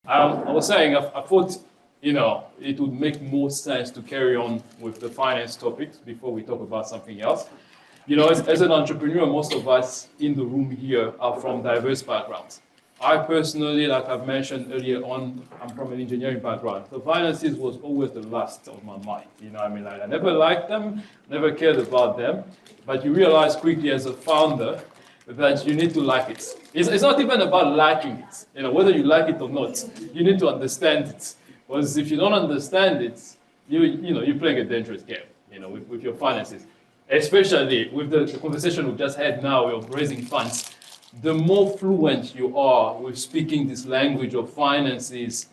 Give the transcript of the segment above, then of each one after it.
I was saying, I thought, it would make more sense to carry on with the finance topics before we talk about something else. As an entrepreneur, most of us in the room here are from diverse backgrounds. I personally, like I've mentioned earlier on, I'm from an engineering background. So finances was always the last of my mind. I never liked them, never cared about them, but you realize quickly as a founder that you need to like it. It's not even about liking it, whether you like it or not. You need to understand it. Because if you don't understand it, you're playing a dangerous game, with your finances. Especially with the conversation we just had now of raising funds. The more fluent you are with speaking this language of finances,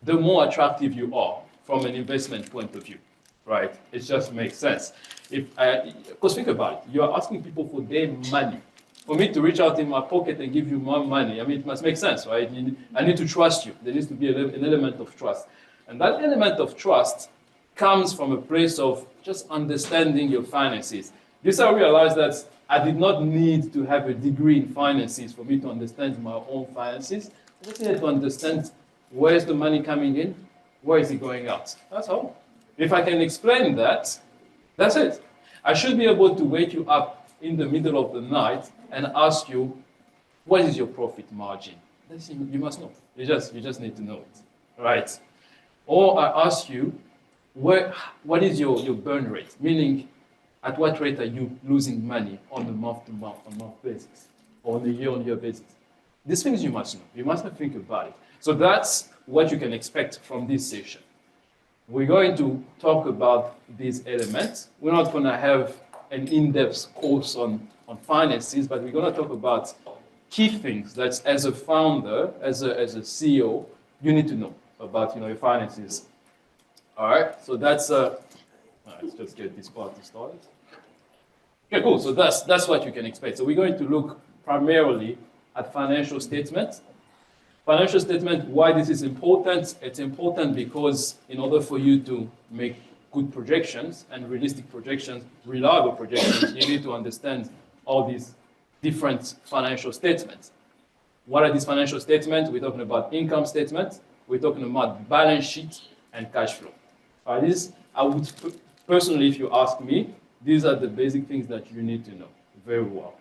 the more attractive you are from an investment point of view, right? It just makes sense. Because think about it, you are asking people for their money. For me to reach out in my pocket and give you my money, it must make sense, right? I need to trust you. There needs to be an element of trust. And that element of trust comes from a place of just understanding your finances. This I realized that I did not need to have a degree in finances for me to understand my own finances. I just needed to understand where is the money coming in, where is it going out. That's all. If I can explain that, that's it. I should be able to wake you up in the middle of the night and ask you, what is your profit margin? You must know. You just need to know it, right? Or I ask you, what is your burn rate? Meaning, at what rate are you losing money on a month-to-month, on-month basis, or on a year-on-year basis? These things you must know. You must think about it. So that's what you can expect from this session. We're going to talk about these elements. We're not going to have an in-depth course on finances, but we're going to talk about key things that as a founder, as a CEO, you need to know about your finances. All right, so that's let's just get this part started. Okay, cool. So that's what you can expect. So we're going to look primarily at financial statements. Financial statement, why this is important? It's important because in order for you to make good projections and realistic projections, reliable projections, you need to understand all these different financial statements. What are these financial statements? We're talking about income statements. We're talking about balance sheet and cash flow. I would personally, if you ask me, these are the basic things that you need to know very well.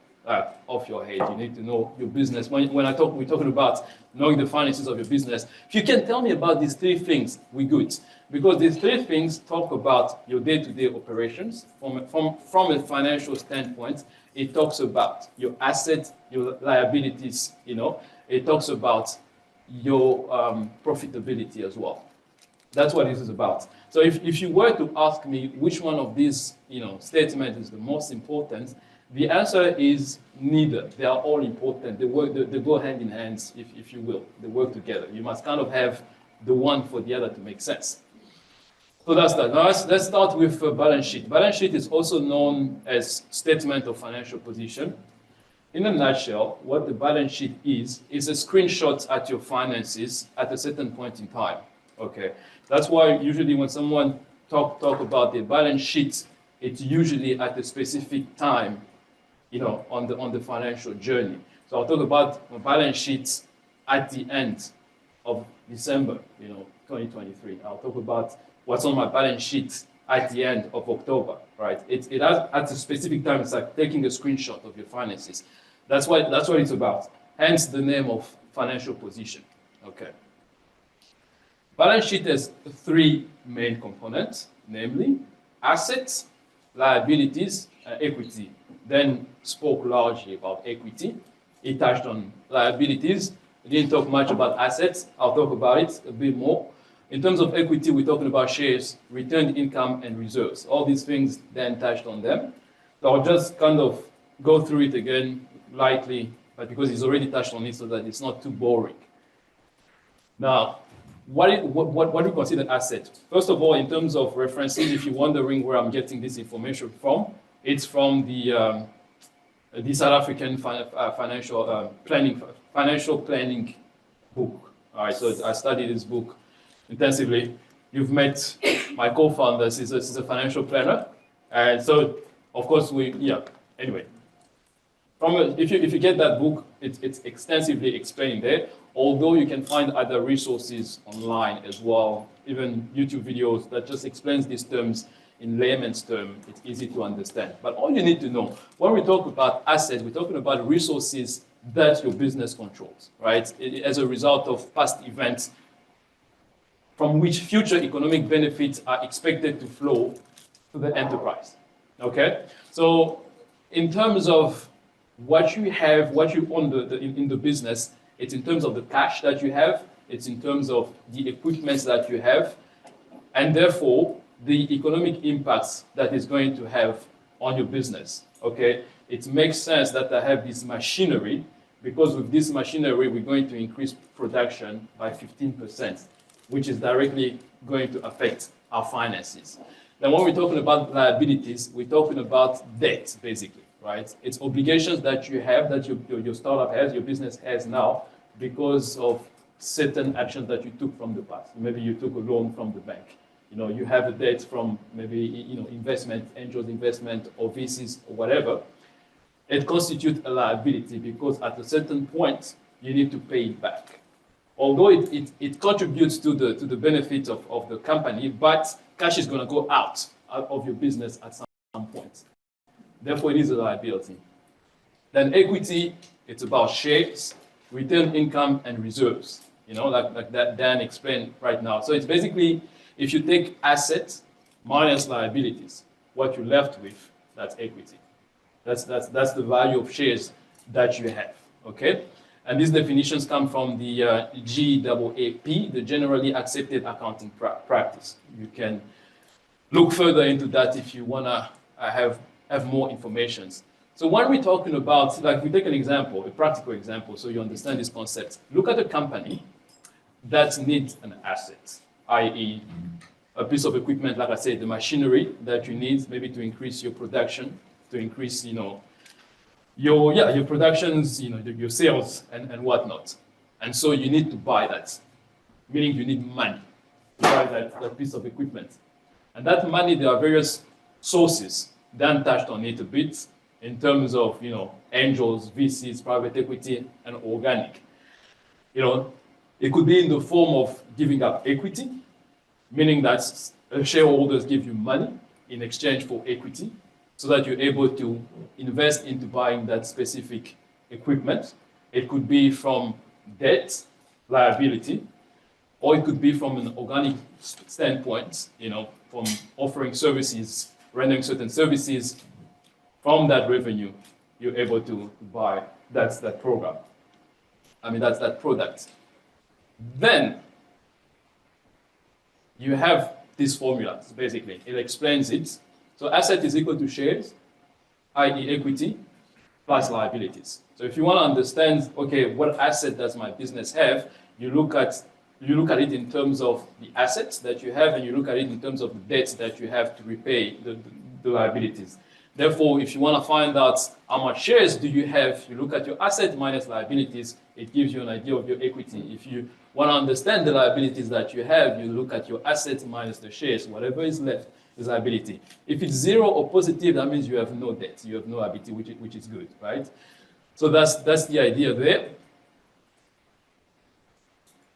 Off your head, you need to know your business. When we're talking about knowing the finances of your business. If you can tell me about these three things, we're good. Because these three things talk about your day-to-day operations. From a financial standpoint, it talks about your assets, your liabilities, It talks about your profitability as well. That's what this is about. So if you were to ask me which one of these statements is the most important, the answer is neither. They are all important. They go hand in hand, if you will. They work together. You must kind of have the one for the other to make sense. So that's that. Now let's start with balance sheet. Balance sheet is also known as statement of financial position. In a nutshell, what the balance sheet is a screenshot at your finances at a certain point in time. Okay, that's why usually when someone talk about the balance sheet, it's usually at a specific time, on the financial journey. So I'll talk about my balance sheets at the end of December, 2023. I'll talk about what's on my balance sheet at the end of October, right? It has at a specific time. It's like taking a screenshot of your finances. That's what it's about. Hence the name of financial position. Okay. Balance sheet has three main components, namely assets, liabilities, and equity. Then spoke largely about equity. He touched on liabilities. He didn't talk much about assets. I'll talk about it a bit more. In terms of equity, we're talking about shares, returned income, and reserves. All these things Dan touched on them. So I'll just kind of go through it again lightly, but because he's already touched on it so that it's not too boring. Now, what do you consider asset? First of all, in terms of references, if you're wondering where I'm getting this information from, it's from the South African financial planning book. All right, so I studied this book intensively. You've met my co-founders. He's a financial planner, and so of course anyway. If you get that book, it's extensively explained there, although you can find other resources online as well, even YouTube videos that just explains these terms in layman's term. It's easy to understand. But all you need to know, when we talk about assets, we're talking about resources that your business controls, right? As a result of past events from which future economic benefits are expected to flow to the enterprise, okay? So in terms of what you have, what you own in the business, it's in terms of the cash that you have, it's in terms of the equipment that you have, and therefore the economic impacts that is going to have on your business, okay? It makes sense that I have this machinery, because with this machinery, we're going to increase production by 15%, which is directly going to affect our finances. Then when we're talking about liabilities, we're talking about debt, basically, right? It's obligations that you have, that your startup has, your business has now, because of certain actions that you took from the past. Maybe you took a loan from the bank. You know, you have a debt from maybe, you know, investment, angels investment, or VCs, or whatever. It constitutes a liability because at a certain point, you need to pay it back. Although it contributes to the benefit of the company, but cash is going to go out of your business at some point. Therefore, it is a liability. Then equity, it's about shares, return income, and reserves. You know, like that Dan explained right now. So it's basically, if you take assets minus liabilities, what you're left with, that's equity. That's the value of shares that you have, okay? And these definitions come from the GAAP, the Generally Accepted Accounting Practice. You can look further into that if you want to have more information. So when we're talking about, like we take an example, a practical example, so you understand this concept. Look at a company that needs an asset, i.e. a piece of equipment, like I said, the machinery that you need maybe to increase your production, to increase, you know, your productions, you know, your sales and whatnot. And so you need to buy that, meaning you need money to buy that piece of equipment. And that money, there are various sources. Dan touched on it a bit in terms of, you know, angels, VCs, private equity, and organic. You know, it could be in the form of giving up equity, meaning that shareholders give you money in exchange for equity, so that you're able to invest into buying that specific equipment. It could be from debt, liability, or it could be from an organic standpoint, you know, from offering services, rendering certain services. From that revenue, you're able to buy that program. I mean, that's that product. Then you have this formula, basically. It explains it. So asset is equal to shares, i.e. equity, plus liabilities. So if you want to understand, okay, what asset does my business have, you look at it in terms of the assets that you have, and you look at it in terms of the debts that you have to repay the liabilities. Therefore, if you want to find out how much shares do you have, you look at your asset minus liabilities, it gives you an idea of your equity. If you want to understand the liabilities that you have, you look at your assets minus the shares. Whatever is left is liability. If it's zero or positive, that means you have no debt, you have no liability, which is good, right? So that's the idea there.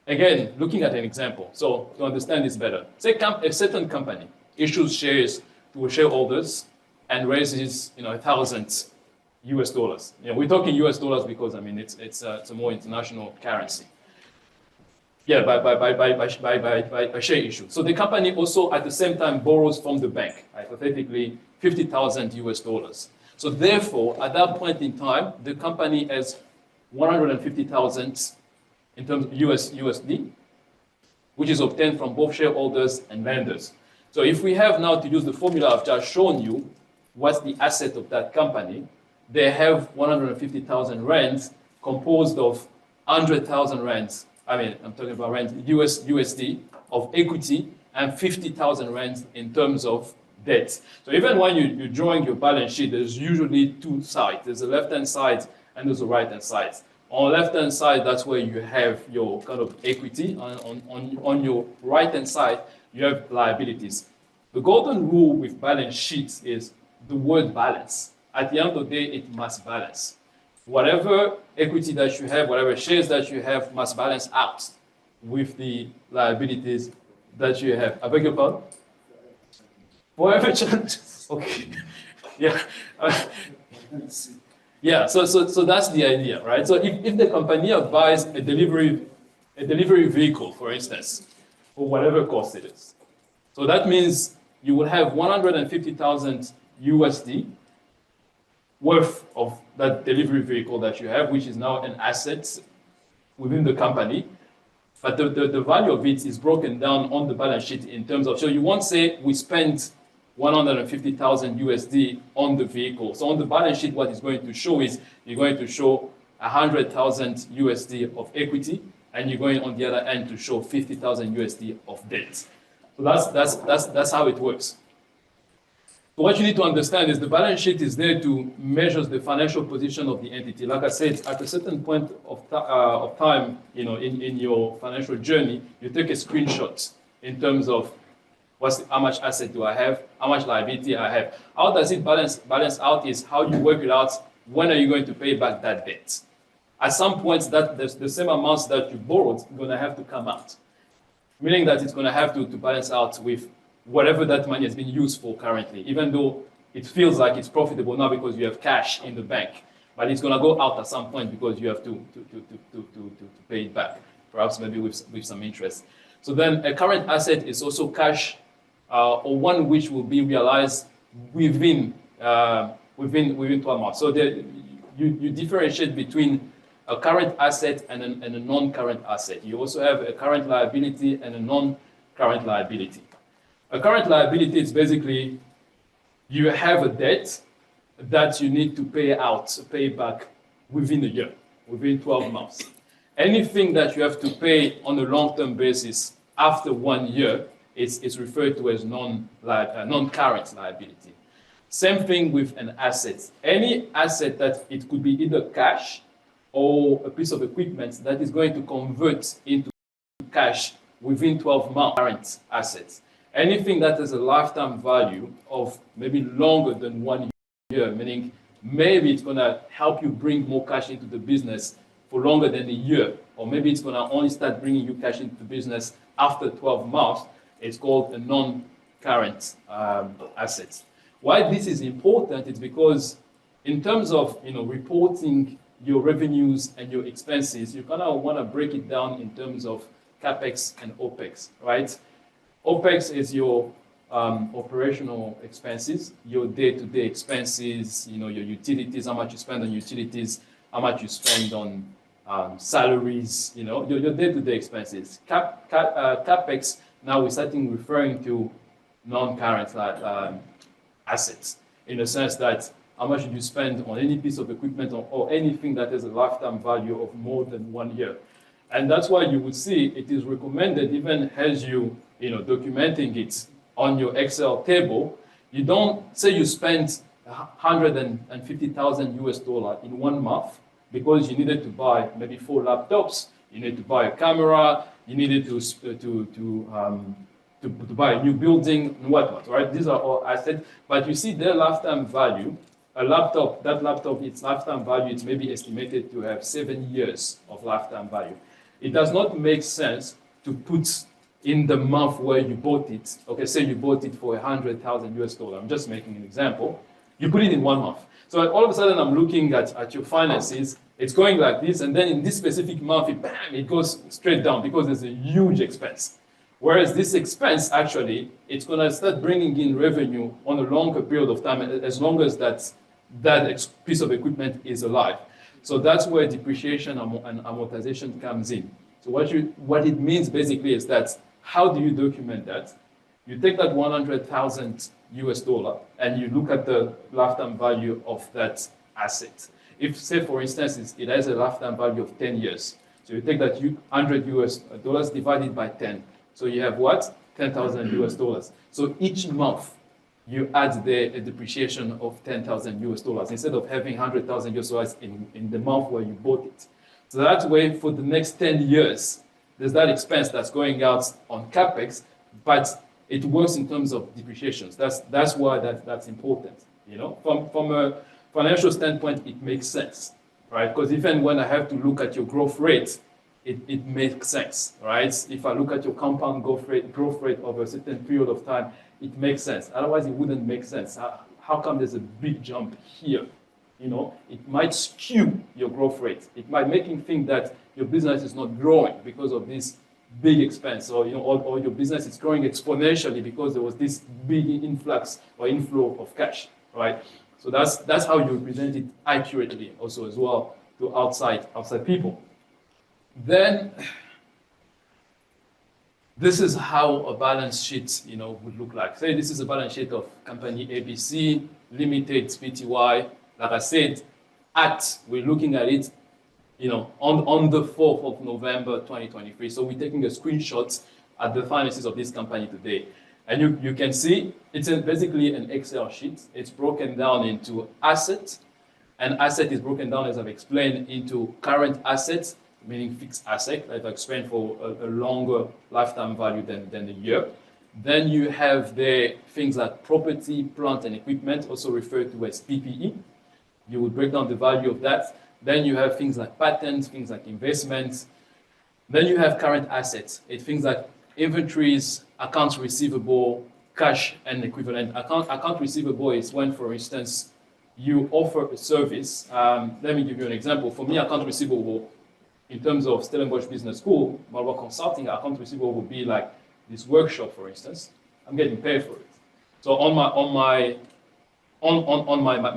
Again, looking at an example, so to understand this better, say a certain company issues shares to shareholders and raises, you know, $1,000 US. You know, we're talking US dollars because I mean it's a more international currency. Yeah, by share issue. So the company also at the same time borrows from the bank, hypothetically $50,000 US. So therefore, at that point in time, the company has 150,000 in terms of USD, which is obtained from both shareholders and lenders. So if we have now to use the formula I've just shown you, what's the asset of that company? They have 150,000 rands composed of 100,000 rands. I mean, I'm talking about rands, USD of equity and 50,000 rands in terms of debt. So even when you're drawing your balance sheet, there's usually two sides. There's a left-hand side and there's a right-hand side. On the left-hand side, that's where you have your kind of equity. On your right-hand side, you have liabilities. The golden rule with balance sheets is the word balance. At the end of the day, it must balance. whatever equity that you have, whatever shares that you have must balance out with the liabilities that you have. I beg your pardon? Forever challenges. Okay. Yeah. Yeah, so that's the idea, right? So if the company buys a delivery vehicle, for instance, for whatever cost it is, so that means you will have 150,000 USD worth of that delivery vehicle that you have, which is now an asset within the company. But the value of it is broken down on the balance sheet in terms of, so you won't say we spent 150,000 USD on the vehicle. So on the balance sheet, what it's going to show is you're going to show 100,000 USD of equity, and you're going on the other end to show 50,000 USD of debt. So that's how it works. So what you need to understand is the balance sheet is there to measure the financial position of the entity. Like I said, at a certain point of time, in your financial journey, you take a screenshot in terms of how much asset do I have, how much liability I have. How does it balance out is how you work it out. When are you going to pay back that debt? At some point, that the same amounts that you borrowed are going to have to come out, meaning that it's going to have to balance out with whatever that money has been used for currently, even though it feels like it's profitable now because you have cash in the bank, but it's going to go out at some point because you have to pay it back, perhaps maybe with some interest. So then a current asset is also cash, or one which will be realized within 12 months. So you differentiate between a current asset and a non-current asset. You also have a current liability and a non-current liability. A current liability is basically you have a debt that you need to pay back within a year, within 12 months. Anything that you have to pay on a long-term basis after 1 year is referred to as non-current liability. Same thing with an asset. Any asset that it could be either cash or a piece of equipment that is going to convert into cash within 12 months, current assets. Anything that has a lifetime value of maybe longer than 1 year, meaning maybe it's going to help you bring more cash into the business for longer than a year, or maybe it's going to only start bringing you cash into the business after 12 months, it's called a non-current asset. Why this is important is because in terms of reporting your revenues and your expenses, you kind of want to break it down in terms of CapEx and OpEx, right? OpEx is your operational expenses, your day-to-day expenses, your utilities, how much you spend on utilities, how much you spend on salaries, your day-to-day expenses. CapEx, now we're starting referring to non-current assets, in the sense that how much do you spend on any piece of equipment or anything that has a lifetime value of more than 1 year. And that's why you would see it is recommended, even as you documenting it on your Excel table, you don't say you spent 150,000 US dollar in 1 month because you needed to buy maybe 4 laptops, you need to buy a camera, you needed to buy a new building and whatnot, right? These are all assets, but you see their lifetime value. A laptop, its lifetime value is maybe estimated to have 7 years of lifetime value. It does not make sense to put in the month where you bought it. Okay, say you bought it for 100,000 US dollar. I'm just making an example. You put it in 1 month. So all of a sudden, I'm looking at your finances. It's going like this, and then in this specific month, it goes straight down because there's a huge expense. Whereas this expense, actually, it's going to start bringing in revenue on a longer period of time, as long as that piece of equipment is alive. So that's where depreciation and amortization comes in. So what it means basically is that how do you document that? You take that 100,000 US dollar and you look at the lifetime value of that asset. If, say, for instance, it has a lifetime value of 10 years. So you take that 100 US dollars divided by 10. So you have what? 10,000 US dollars. So each month you add there a depreciation of 10,000 US dollars instead of having 100,000 US dollars in the month where you bought it. So that way, for the next 10 years, there's that expense that's going out on CapEx, but it works in terms of depreciations. That's why that's important. From a financial standpoint, it makes sense. right? Because even when I have to look at your growth rate, it makes sense, right? If I look at your compound growth rate over a certain period of time, it makes sense. Otherwise, it wouldn't make sense. How come there's a big jump here? You know, it might skew your growth rate. It might make you think that your business is not growing because of this big expense, or or your business is growing exponentially because there was this big influx or inflow of cash, right? So that's how you present it accurately, also as well to outside people. Then this is how a balance sheet, would look like. Say this is a balance sheet of company ABC Limited Pty. Like I said, we're looking at it, on the 4th of November 2023. So we're taking a screenshot at the finances of this company today. And you can see it's basically an Excel sheet. It's broken down into assets. And asset is broken down, as I've explained, into current assets, meaning fixed asset, I've explained, for a longer lifetime value than a year. Then you have the things like property, plant, and equipment, also referred to as PPE. You would break down the value of that. Then you have things like patents, things like investments. Then you have current assets. It's things like inventories, accounts receivable, cash, and equivalent. Account receivable is when, for instance, you offer a service. Let me give you an example. For me, account receivable, in terms of Stellenbosch Business School, Malwa Consulting, account receivable would be like this workshop, for instance. I'm getting paid for it. So on my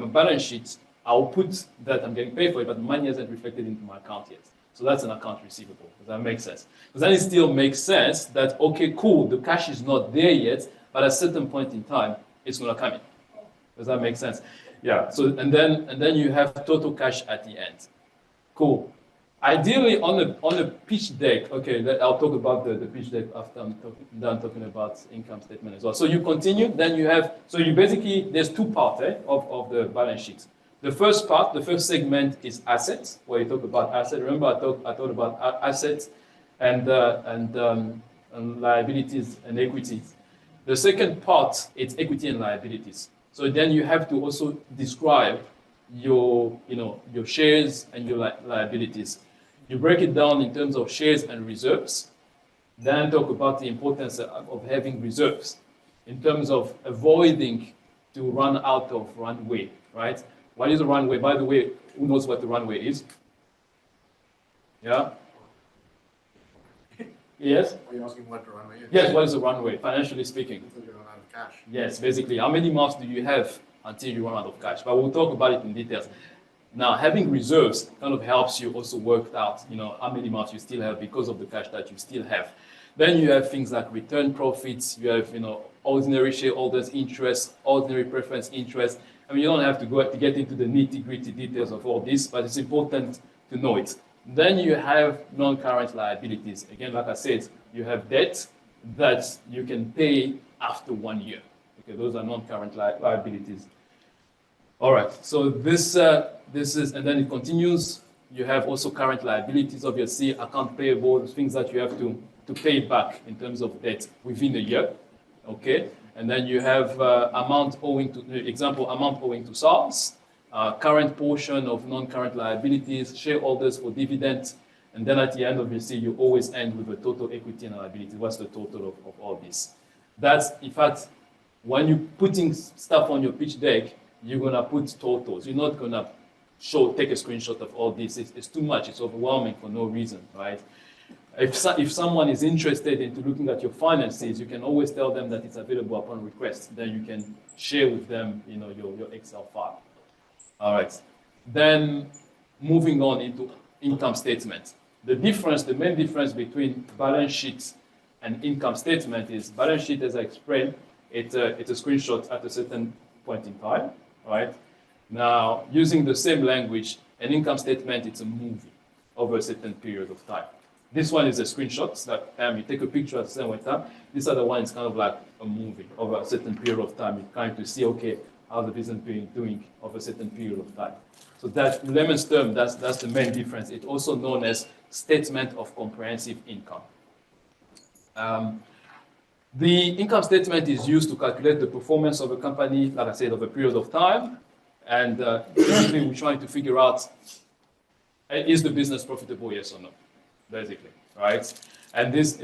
balance sheet, I'll put that I'm getting paid for it, but the money hasn't reflected into my account yet. So that's an account receivable. Does that make sense? Because then it still makes sense that, okay, cool, the cash is not there yet, but at a certain point in time, it's going to come in. Does that make sense? Yeah. So and then you have total cash at the end. Cool. Ideally, on a pitch deck, okay, I'll talk about the pitch deck after I'm done talking about income statement as well. So you continue, then you have, so you basically, there's two parts of the balance sheet. The first part, the first segment is assets, where you talk about assets. Remember, I talked about assets and liabilities and equities. The second part, it's equity and liabilities. So then you have to also describe your shares and your liabilities. You break it down in terms of shares and reserves. Then talk about the importance of having reserves in terms of avoiding to run out of runway, right? What is a runway? By the way, who knows what the runway is? Yeah? Yes? Are you asking what the runway is? Yes, what is a runway, financially speaking? Until you run out of cash. Yes, basically. How many months do you have until you run out of cash? But we'll talk about it in details. Now, having reserves kind of helps you also work out, how many months you still have because of the cash that you still have. Then you have things like return profits. You have, ordinary shareholders' interest, ordinary preference interest. I mean, you don't have to get into the nitty-gritty details of all this, but it's important to know it. Then you have non-current liabilities. Again, like I said, you have debt that you can pay after 1 year. Okay, those are non-current liabilities. All right, so this is, and then it continues. You have also current liabilities, obviously, account payable, things that you have to pay back in terms of debt within a year. Okay, and then you have amount owing to SARS, current portion of non-current liabilities, shareholders for dividends, and then at the end, obviously, you always end with a total equity and liability. What's the total of all this? That's, in fact, when you're putting stuff on your pitch deck, you're going to put totals. You're not going to take a screenshot of all this. It's too much. It's overwhelming for no reason, right? If someone is interested into looking at your finances, you can always tell them that it's available upon request. Then you can share with them, your Excel file. All right. Then moving on into income statement. The main difference between balance sheet and income statement is balance sheet, as I explained, it's a screenshot at a certain point in time, right? Now, using the same language, an income statement, it's a movie over a certain period of time. This one is a screenshot, that you take a picture at the same time. This other one is kind of like a movie over a certain period of time. You're trying to see, okay, how the business is doing over a certain period of time. So that, in layman's term, that's the main difference. It's also known as statement of comprehensive income. The income statement is used to calculate the performance of a company, like I said, over a period of time. And basically, we're trying to figure out Is the business profitable, yes or no? Basically, right? And this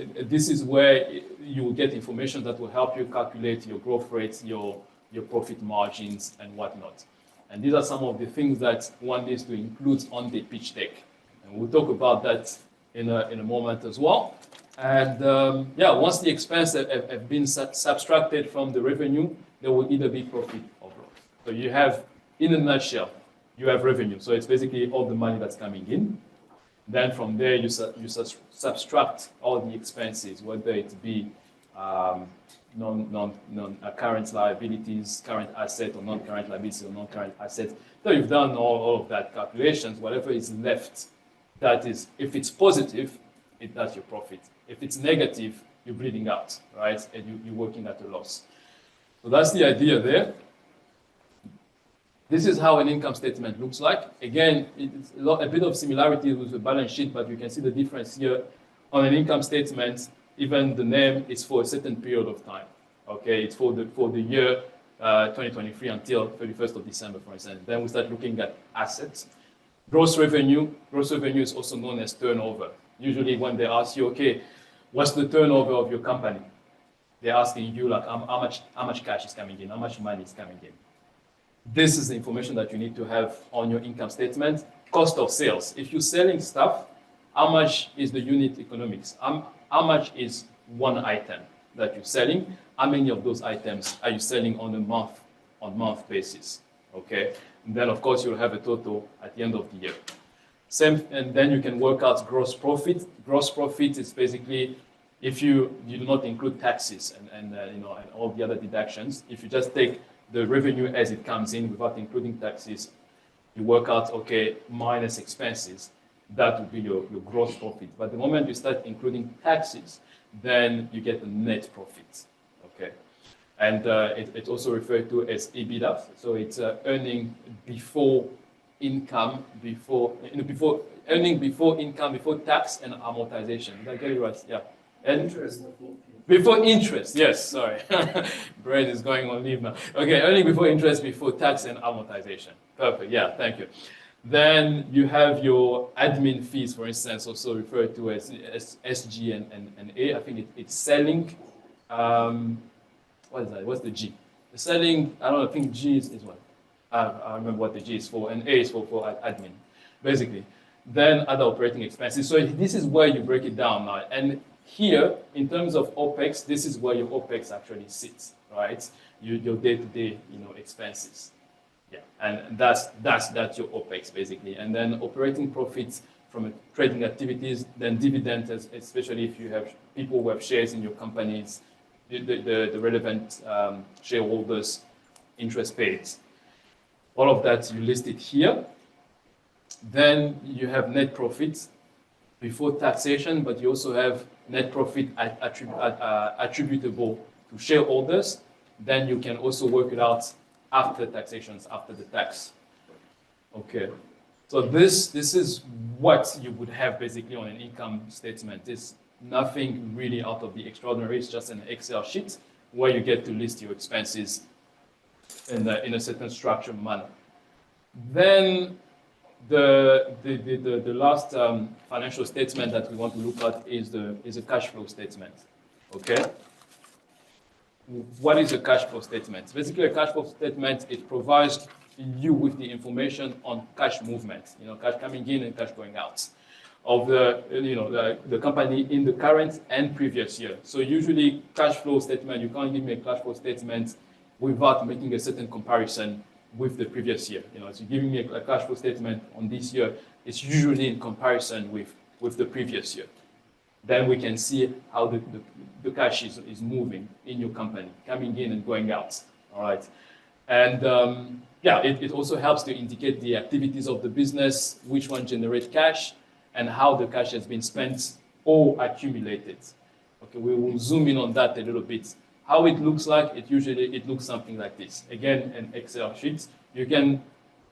is where you will get information that will help you calculate your growth rates, your profit margins, and whatnot. And these are some of the things that one needs to include on the pitch deck. And we'll talk about that in a moment as well. And yeah, once the expenses have been subtracted from the revenue, there will either be profit or loss. So you have, in a nutshell, you have revenue. So it's basically all the money that's coming in. Then from there, you subtract all the expenses, whether it be current liabilities, current asset, or non-current liabilities, or non-current assets. So you've done all of that calculations. Whatever is left, that is, if it's positive, that's your profit. If it's negative, you're bleeding out, right? And you're working at a loss. So that's the idea there. This is how an income statement looks like. Again, it's a bit of similarities with the balance sheet, but you can see the difference here. On an income statement, even the name is for a certain period of time. Okay, it's for the year 2023 until 31st of December, for instance. Then we start looking at assets. Gross revenue is also known as turnover. Usually when they ask you, okay, what's the turnover of your company? They're asking you like how much cash is coming in, how much money is coming in. This is the information that you need to have on your income statement. Cost of sales. If you're selling stuff, how much is the unit economics? How much is one item that you're selling? How many of those items are you selling on a month basis? Okay. And then of course you'll have a total at the end of the year. Same, and then you can work out gross profit. Gross profit is basically if you do not include taxes and all the other deductions. If you just take the revenue as it comes in without including taxes, you work out, okay, minus expenses, that would be your gross profit. But the moment you start including taxes, then you get the net profit, okay? And it's also referred to as EBITDA, so it's earning before income, before income, before tax and amortization. Did I get it right? Yeah. And Interest. before interest, yes, sorry. Brain is going on leave now. Okay, earning before interest, before tax and amortization. Perfect, yeah, thank you. Then you have your admin fees, for instance, also referred to as SG and A. I think it's selling. What is that? What's the G? The selling, I don't know, I think G is what? I remember what the G is for, and A is for admin, basically. Then other operating expenses. So this is where you break it down now. And here, in terms of OPEX, this is where your OPEX actually sits, right? Your day-to-day, expenses. Yeah, and that's your OPEX basically. And then operating profits from trading activities, then dividends, especially if you have people who have shares in your companies, the relevant shareholders, interest paid. All of that you list it here. Then you have net profits before taxation, but you also have net profit attributable to shareholders. Then you can also work it out after taxations, after the tax. Okay, so this is what you would have basically on an income statement. It's nothing really out of the extraordinary. It's just an Excel sheet where you get to list your expenses in a certain structured manner. Then the last financial statement that we want to look at is a cash flow statement. Okay. What is a cash flow statement? Basically, a cash flow statement, it provides you with the information on cash movement, cash coming in and cash going out of the company in the current and previous year. So usually cash flow statement, you can't give me a cash flow statement without making a certain comparison with the previous year. So giving me a cash flow statement on this year, it's usually in comparison with the previous year. Then we can see how the cash is moving in your company, coming in and going out. All right. And yeah, it also helps to indicate the activities of the business, which one generate cash, and how the cash has been spent or accumulated. Okay, we will zoom in on that a little bit. How it looks like, it looks something like this. Again, an Excel sheet. You can,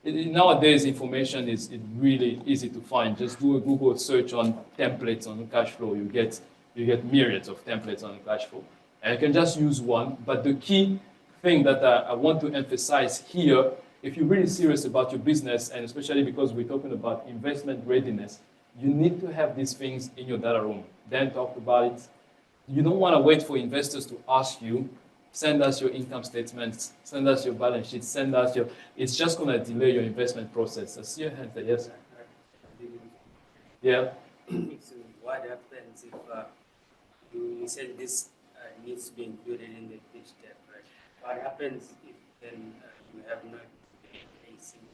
nowadays information is really easy to find. Just do a Google search on templates on cash flow. You get myriads of templates on cash flow. And you can just use one. But the key thing that I want to emphasize here if you're really serious about your business, and especially because we're talking about investment readiness, you need to have these things in your data room. Then talk about it. You don't want to wait for investors to ask you, send us your income statements, send us your balance sheet, send us your, it's just going to delay your investment process. I see your hand there, yes? Yeah. So what happens if you said this needs to be included in the pitch deck, right? What happens if then you have not a single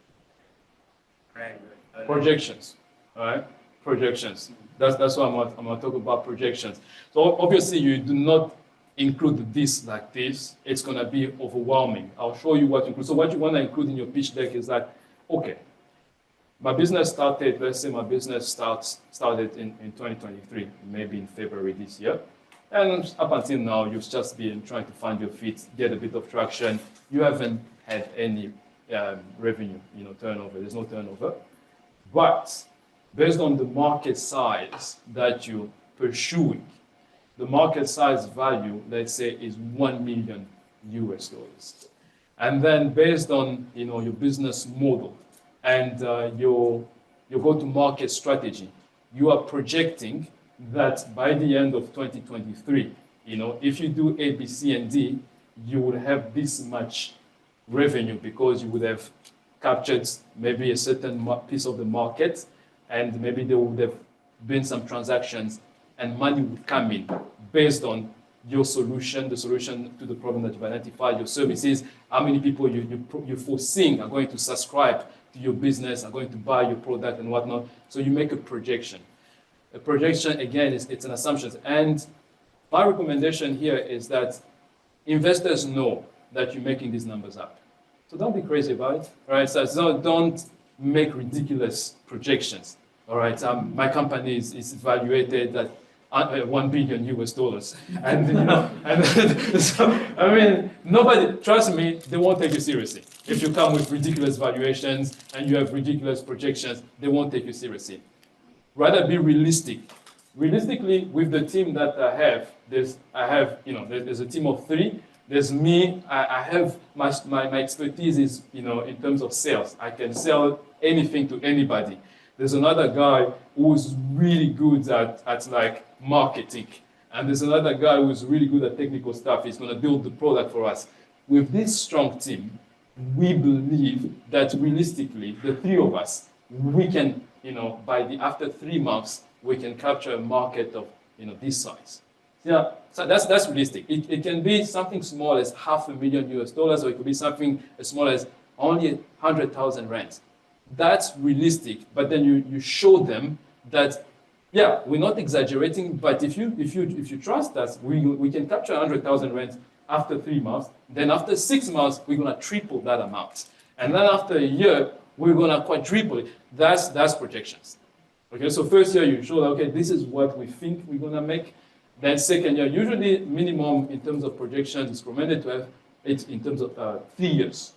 brand? Right? Projections, all right? Projections. That's what I'm going to talk about, projections. So obviously you do not include this like this. It's going to be overwhelming. I'll show you what to include. So what you want to include in your pitch deck is that, okay, my business started, let's say my business started in 2023, maybe in February this year. And up until now, you've just been trying to find your feet, get a bit of traction. You haven't had any revenue, turnover. There's no turnover. But based on the market size that you're pursuing, the market size value, let's say, is $1 million US. And then based on your business model and your go-to-market strategy, you are projecting that by the end of 2023, if you do A, B, C, and D, you would have this much revenue because you would have captured maybe a certain piece of the market, and maybe there would have been some transactions, and money would come in based on your solution, the solution to the problem that you've identified, your services, how many people you're foreseeing are going to subscribe to your business, are going to buy your product and whatnot. So you make a projection. A projection, again, it's an assumption. And my recommendation here is that investors know that you're making these numbers up. So don't be crazy about it, all right? So don't make ridiculous projections, all right? My company is evaluated at $1 billion US, and so, I mean, nobody, trust me, they won't take you seriously. If you come with ridiculous valuations and you have ridiculous projections, they won't take you seriously. Rather be realistic. Realistically, with the team that I have, there's a team of 3. There's me. I have my expertise is in terms of sales. I can sell anything to anybody. There's another guy who's really good at like marketing, and there's another guy who's really good at technical stuff. He's going to build the product for us. With this strong team, we believe that realistically, the 3 of us, we can, after 3 months, we can capture a market of this size. Yeah, so that's realistic. It can be something small as $500,000 US, or it could be something as small as only 100,000 rands. That's realistic, but then you show them that, yeah, we're not exaggerating, but if you trust us, we can capture 100,000 rands after 3 months. Then after 6 months, we're gonna triple that amount, and then after a year, we're gonna quadruple it. That's projections. Okay, so first year you show that, okay, this is what we think we're gonna make. Then second year, usually minimum in terms of projections is recommended to have it in terms of 3 years.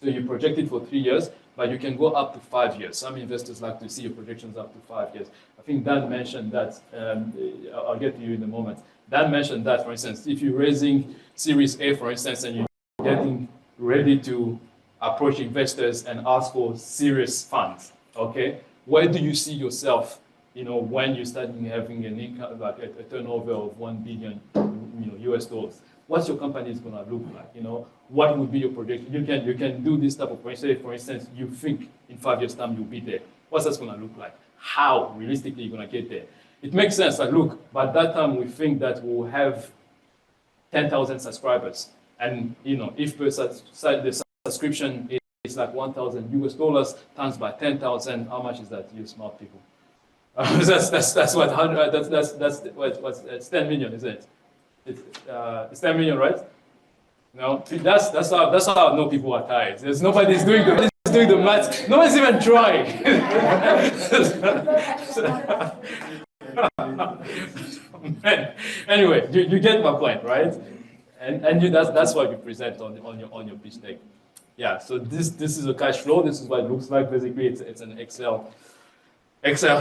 So you project it for 3 years, but you can go up to 5 years. Some investors like to see your projections up to 5 years. I think Dan mentioned that, I'll get to you in a moment. Dan mentioned that, for instance, if you're raising Series A, for instance, and you're getting ready to approach investors and ask for serious funds, okay? Where do you see yourself, when you start having an income, like a turnover of $1 billion, US? What's your company is going to look like? What would be your projection? You can do this type of project. For instance, you think in 5 years' time you'll be there. What's that going to look like? How realistically you're going to get there? It makes sense. Like, look, by that time we think that we'll have 10,000 subscribers, and if the subscription is like $1,000 US times by 10,000, how much is that? You smart people. That's what 100. That's 10 million, isn't it? It's 10 million, right? No, that's how I know people are tired. There's nobody's doing the math. Nobody's even trying. Anyway, you get my point, right? And that's what you present on your pitch deck. Yeah. So this is a cash flow. This is what it looks like. Basically, it's an Excel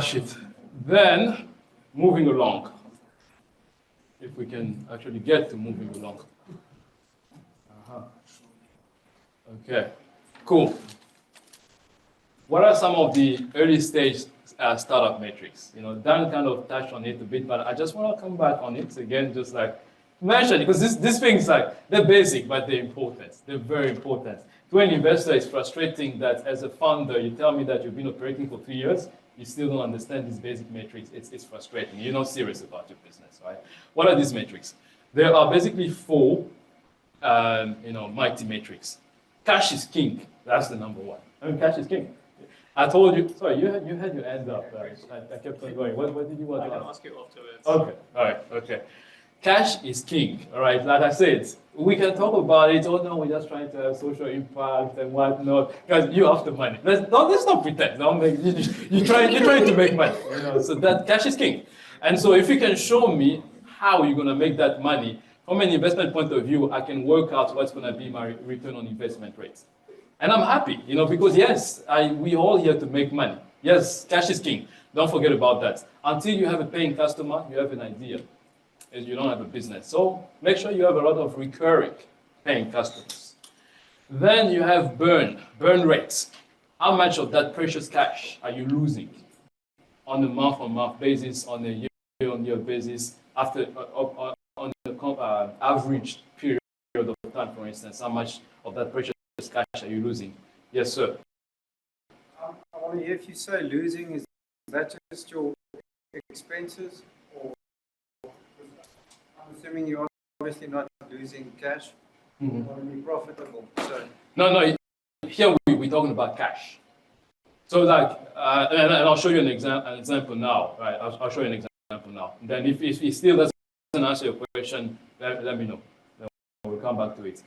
sheet. Then moving along. If we can actually get to moving along. Okay. Cool. What are some of the early stage startup metrics? You know, Dan kind of touched on it a bit, but I just want to come back on it again, just like mention it, because these things, like, they're basic, but they're important. They're very important. To an investor, it's frustrating that as a founder, you tell me that you've been operating for 3 years, you still don't understand these basic metrics. It's frustrating. You're not serious about your business, right? What are these metrics? There are basically four, mighty metrics. Cash is king. That's the number one. I mean, cash is king. I told you. Sorry, you had your hand up. I kept on going. What did you want to ask? I can ask you afterwards. Okay. All right. Okay. Cash is king. All right. Like I said, we can talk about it. Oh no, we're just trying to have social impact and whatnot. Guys, you have the money. Let's not pretend. Don't make, you're trying to make money. You know. So that cash is king. And so if you can show me how you're gonna make that money from an investment point of view, I can work out what's gonna be my return on investment rates. And I'm happy, you know, because yes, we all here to make money. Yes, cash is king. Don't forget about that. Until you have a paying customer, you have an idea, and you don't have a business. So make sure you have a lot of recurring paying customers. Then you have burn rates. How much of that precious cash are you losing on a month-on-month basis, on a year-on-year basis, after on the average period of time, for instance? How much of that precious cash are you losing? Yes, sir. If you say losing, is that just your expenses, or I'm assuming you're obviously not losing cash, you want to be profitable. So No. Here we're talking about cash. So like, and I'll show you an example now. Right? I'll show you an example now. Then if it still doesn't answer your question, let me know. Then we'll come back to it.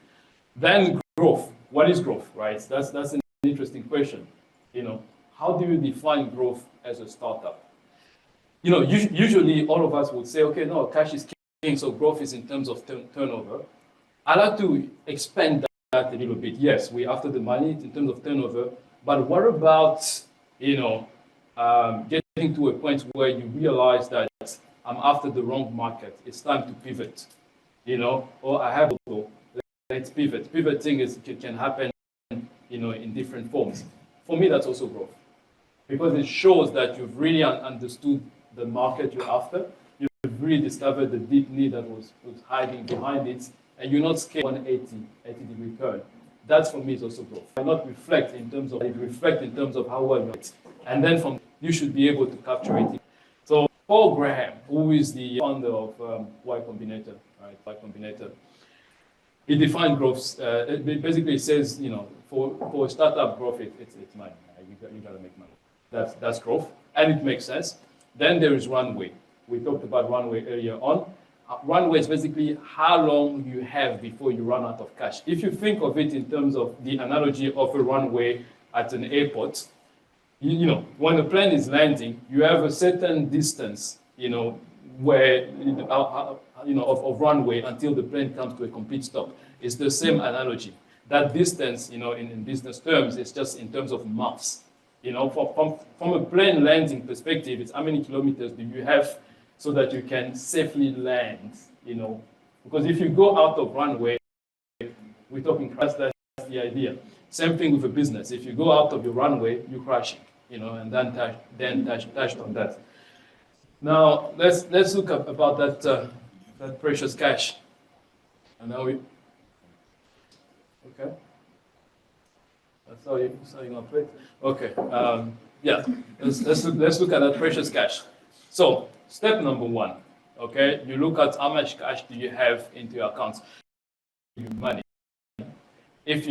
Then growth. What is growth, right? That's an interesting question. You know, how do you define growth as a startup? You know, usually all of us would say, okay, no, cash is king, so growth is in terms of turnover. I like to expand that a little bit. Yes, we're after the money in terms of turnover, but what about, getting to a point where you realize that I'm after the wrong market, it's time to pivot, or I have to. Let's pivot. Pivoting can happen, in different forms. For me, that's also growth, because it shows that you've really understood the market you're after. You've really discovered the deep need that was hiding behind it, and you're not scared 180-degree turn. That's, for me, is also growth. Why not reflect in terms of how well you it, and then you should be able to capture it. So Paul Graham, who is the founder of Y Combinator, right? Y Combinator. He defined growth. Basically, it says, for a startup growth, it's money. You got to make money. That's growth, and it makes sense. Then there is runway. We talked about runway earlier on. Runway is basically how long you have before you run out of cash. If you think of it in terms of the analogy of a runway at an airport, when the plane is landing, you have a certain distance, where of runway until the plane comes to a complete stop. It's the same analogy. That distance, in business terms, is just in terms of months. From a plane landing perspective, it's how many kilometers do you have so that you can safely land, because if you go out of runway, we're talking crash. That's the idea. Same thing with a business. If you go out of your runway, you're crashing, and then touched on that. Now let's look up about that precious cash. And now okay. That's how you're gonna play it. Okay. Let's look at that precious cash. So step number one. Okay, you look at how much cash do you have into your accounts. Money. If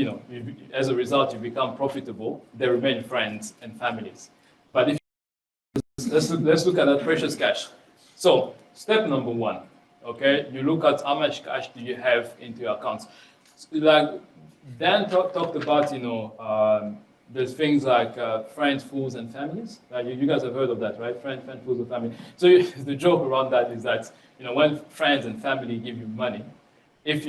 as a result you become profitable, they remain friends and families. But if let's look at that precious cash. So step number one, okay, you look at how much cash do you have into your accounts. Like Dan talked about, there's things like friends, fools, and families. You guys have heard of that, right? Friends, fools, and family. So the joke around that is that when friends and family give you money, if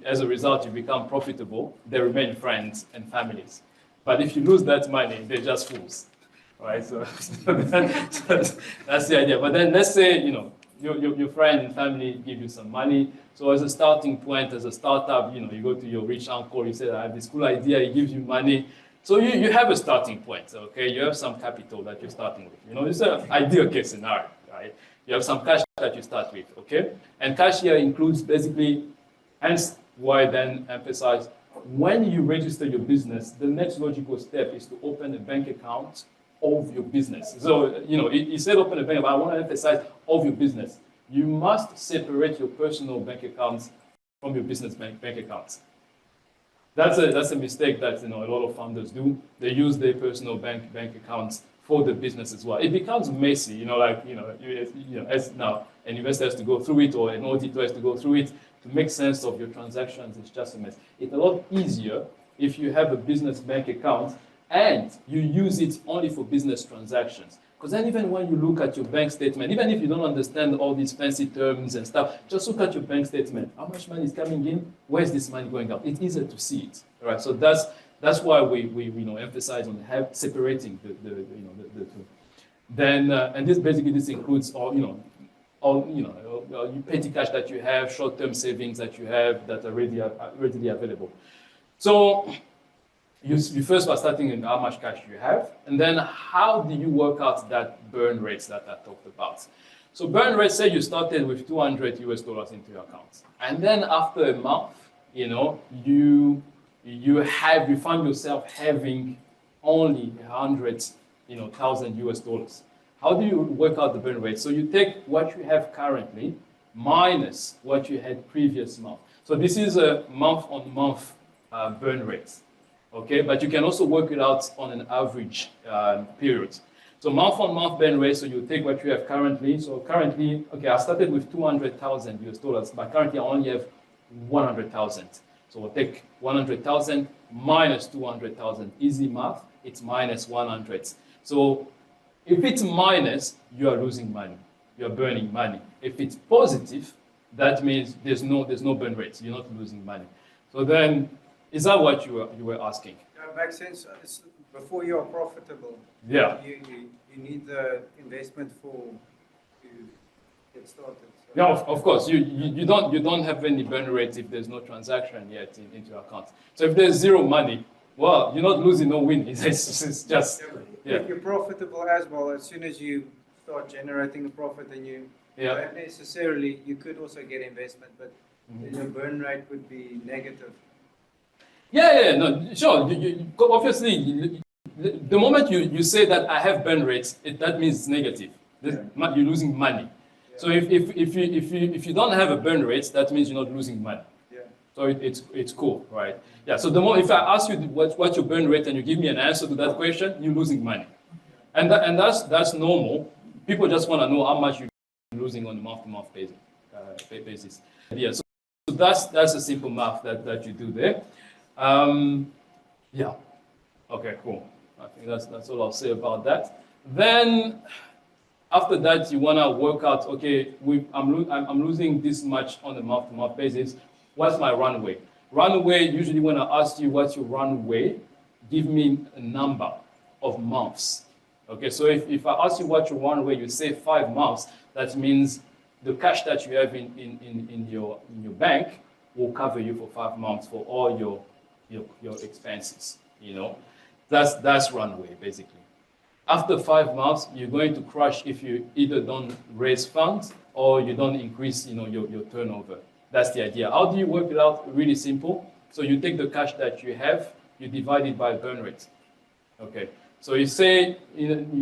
as a result, you become profitable, they remain friends and families. But if you lose that money, they're just fools. right? So, that's the idea. But then let's say, your friend and family give you some money. So as a starting point, as a startup, you go to your rich uncle, you say, I have this cool idea, he gives you money. So you have a starting point, okay? You have some capital that you're starting with. It's an ideal case scenario, right? You have some cash that you start with, okay? And cash here includes basically, hence why I then emphasize, when you register your business, the next logical step is to open a bank account of your business. So, you said open a bank, but I want to emphasize of your business. You must separate your personal bank accounts from your business bank accounts. That's a mistake that a lot of founders do. They use their personal bank accounts for the business as well. It becomes messy, as now an investor has to go through it or an auditor has to go through it to make sense of your transactions. It's just a mess. It's a lot easier if you have a business bank account and you use it only for business transactions. Because then even when you look at your bank statement, even if you don't understand all these fancy terms and stuff, just look at your bank statement. How much money is coming in? Where is this money going out? It's easier to see it. All right. So that's why we emphasize on separating the two. Then and this includes all petty cash that you have, short-term savings that you have that are readily available. So you first are starting in how much cash you have, and then how do you work out that burn rates that I talked about? So burn rate, say you started with $200 into your account, and then after a month, you find yourself having only $100,000. How do you work out the burn rate? So you take what you have currently minus what you had previous month. So this is a month-on-month burn rate. Okay, but you can also work it out on an average period. So month-on-month burn rate, so you take what you have currently. So currently, okay, I started with $200,000, but currently I only have 100,000. So we'll take 100,000 minus 200,000. Easy math, it's minus 100. So if it's minus, you are losing money. You are burning money. If it's positive, that means there's no burn rate. You're not losing money. So then, is that what you were asking? Yeah, it makes sense. It's before you are profitable. Yeah. You need the investment to get started. So. Yeah, of course. You don't have any burn rate if there's no transaction yet into your account. So if there's zero money, well, you're not losing, no winning. It's just If you're profitable as well, as soon as you start generating a profit, and you don't necessarily, you could also get investment, but then your burn rate would be negative. No, sure. Obviously, the moment you say that I have burn rates, that means it's negative. You're losing money. Yeah. So if you don't have a burn rate, that means you're not losing money. Yeah. So it's cool, right? Yeah. So the moment if I ask you what's your burn rate and you give me an answer to that question, you're losing money, and that's normal. People just want to know how much you're losing on a month-to-month basis. Yeah. So that's a simple math that you do there. Yeah. Okay, cool. I think that's all I'll say about that. Then after that, you want to work out, okay, I'm losing this much on a month-to-month basis. What's my runway? Runway, usually when I ask you what's your runway, give me a number of months. Okay, so if I ask you what's your runway, you say 5 months, that means the cash that you have in your bank will cover you for 5 months for all your expenses. That's runway basically. After 5 months, you're going to crash if you either don't raise funds or you don't increase your turnover. That's the idea. How do you work it out? Really simple. So you take the cash that you have, you divide it by burn rate. Okay. So you say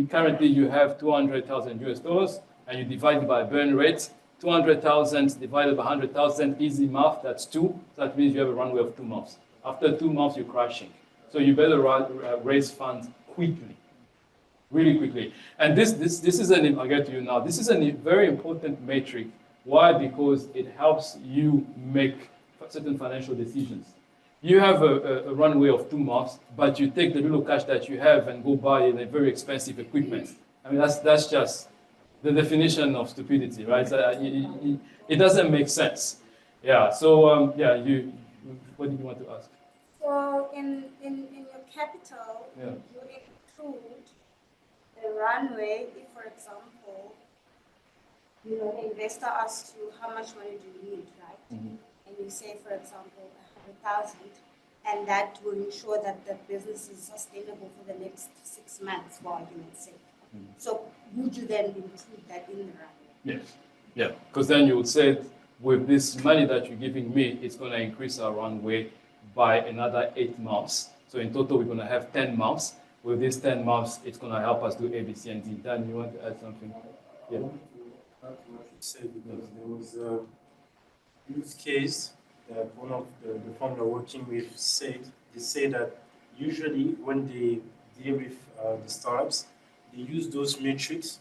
currently you have $200,000 and you divide it by burn rate. 200,000 divided by 100,000, easy math, that's 2. So that means you have a runway of 2 months. After 2 months, you're crashing. So you better raise funds quickly, really quickly. And this is I'll get to you now. This is a very important metric. Why? Because it helps you make certain financial decisions. You have a runway of 2 months, but you take the little cash that you have and go buy a very expensive equipment. I mean, that's just the definition of stupidity, right? It doesn't make sense. Yeah. So what did you want to ask? So in your capital, you include runway, if for example, you know, the investor asks you how much money do you need, right? Mhm. And you say, for example, 100,000, and that will ensure that the business is sustainable for the next 6 months, for argument's sake. Mhm. So would you then include that in the runway? Yes. Yeah. Because then you would say, with this money that you're giving me, it's going to increase our runway by another 8 months. So in total, we're going to have 10 months. With these 10 months, it's going to help us do A, B, C, and D. Dan, you want to add something? Yeah. That's what you said, because there was a use case that one of the founder working with said. They say that usually when they deal with the startups, they use those metrics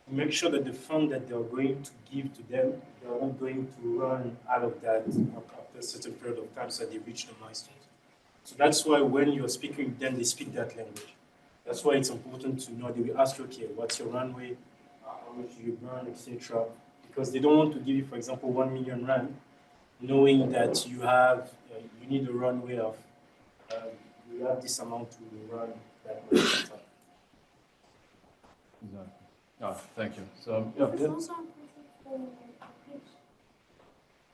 to make sure that the fund that they are going to give to them, they are not going to run out of that after a certain period of time, so they reach the milestones. So that's why when you're speaking with them, they speak that language. That's why it's important to know. They will ask you, okay, what's your runway? How much do you burn, etc. Because they don't want to give you, for example, 1 million rand, knowing that you have you need a runway of you have this amount to run that much time. Exactly. Oh, thank you. So, yeah. There's also a question for pitch.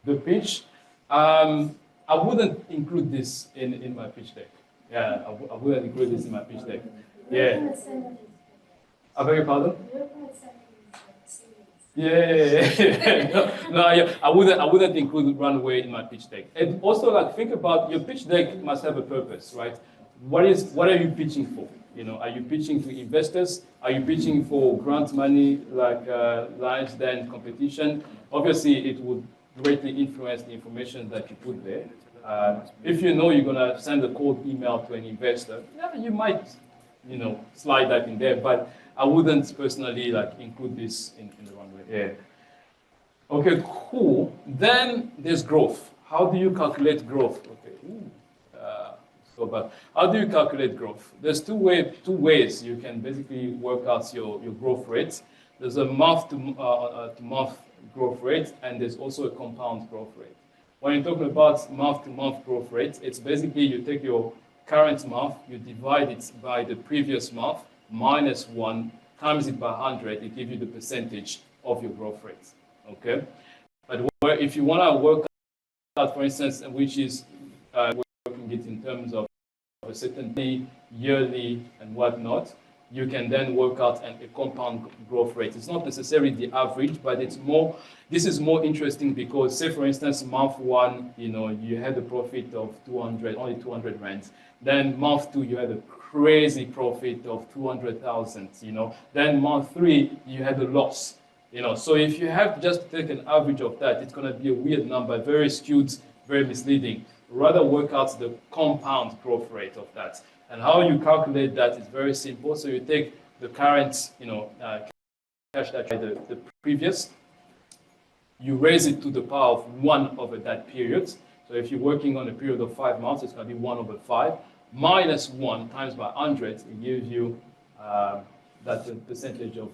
The pitch, I wouldn't include this in my pitch deck. Yeah, I wouldn't include this in my pitch deck. Yeah. I beg your pardon? Yeah. No, yeah. I wouldn't include runway in my pitch deck. And also, like, think about your pitch deck must have a purpose, right? What are you pitching for? You know, are you pitching to investors? Are you pitching for grant money, like large then competition? Obviously, it would greatly influence the information that you put there. If you know you're gonna send a cold email to an investor, yeah, you might, you know, slide that in there. But I wouldn't personally like include this in the runway. Yeah. Okay, cool. Then there's growth. How do you calculate growth? Okay. But how do you calculate growth? There's two ways you can basically work out your growth rate. There's a month to month growth rate, and there's also a compound growth rate. When you're talking about month to month growth rate, it's basically you take your current month, you divide it by the previous month, minus 1, times it by 100, it gives you the percentage of your growth rate. Okay? But if you want to work out, for instance, which is working it in terms of a certain day, yearly, and whatnot, you can then work out a compound growth rate. It's not necessarily the average, but it's more. This is more interesting because, say, for instance, month 1, you know, you had a profit of 200, only 200 rands. Then month 2, you had a crazy profit of 200,000. You know. Then month 3, you had a loss. You know. So if you have just to take an average of that, it's going to be a weird number, very skewed, very misleading. Rather work out the compound growth rate of that. And how you calculate that is very simple. So you take the current, you know, cash that the previous, you raise it to the power of 1 over that period. So if you're working on a period of 5 months, it's going to be 1 over 5 minus 1 times by 100. It gives you that percentage of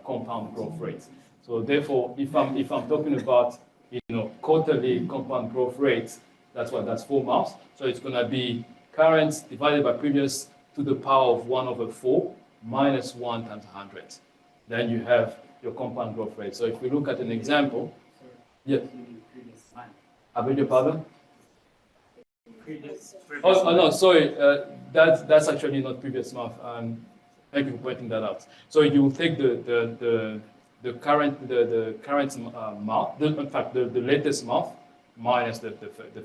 compound growth rate. So therefore, if I'm talking about, you know, quarterly compound growth rate, that's 4 months. So it's going to be current divided by previous to the power of 1 over 4 minus 1 times 100. Then you have your compound growth rate. So if we look at an example, yeah. I beg your pardon? Oh no, sorry. That's actually not previous month. Thank you for pointing that out. So you will take the current month, in fact the latest month minus the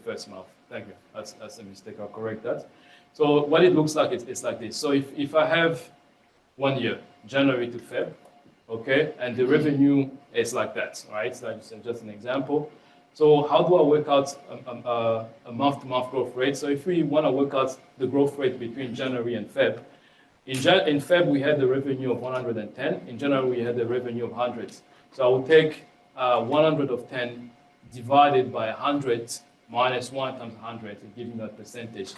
first month. Thank you. That's a mistake. I'll correct that. So what it looks like, it's like this. So if I have 1 year, January to Feb, okay, and the revenue is like that, right? So just an example. So how do I work out a month-to-month growth rate? So if we want to work out the growth rate between January and Feb, in Feb we had the revenue of 110. In January we had the revenue of 100. So I will take 100 of 10 divided by 100 minus 1 times 100 to give you that percentage.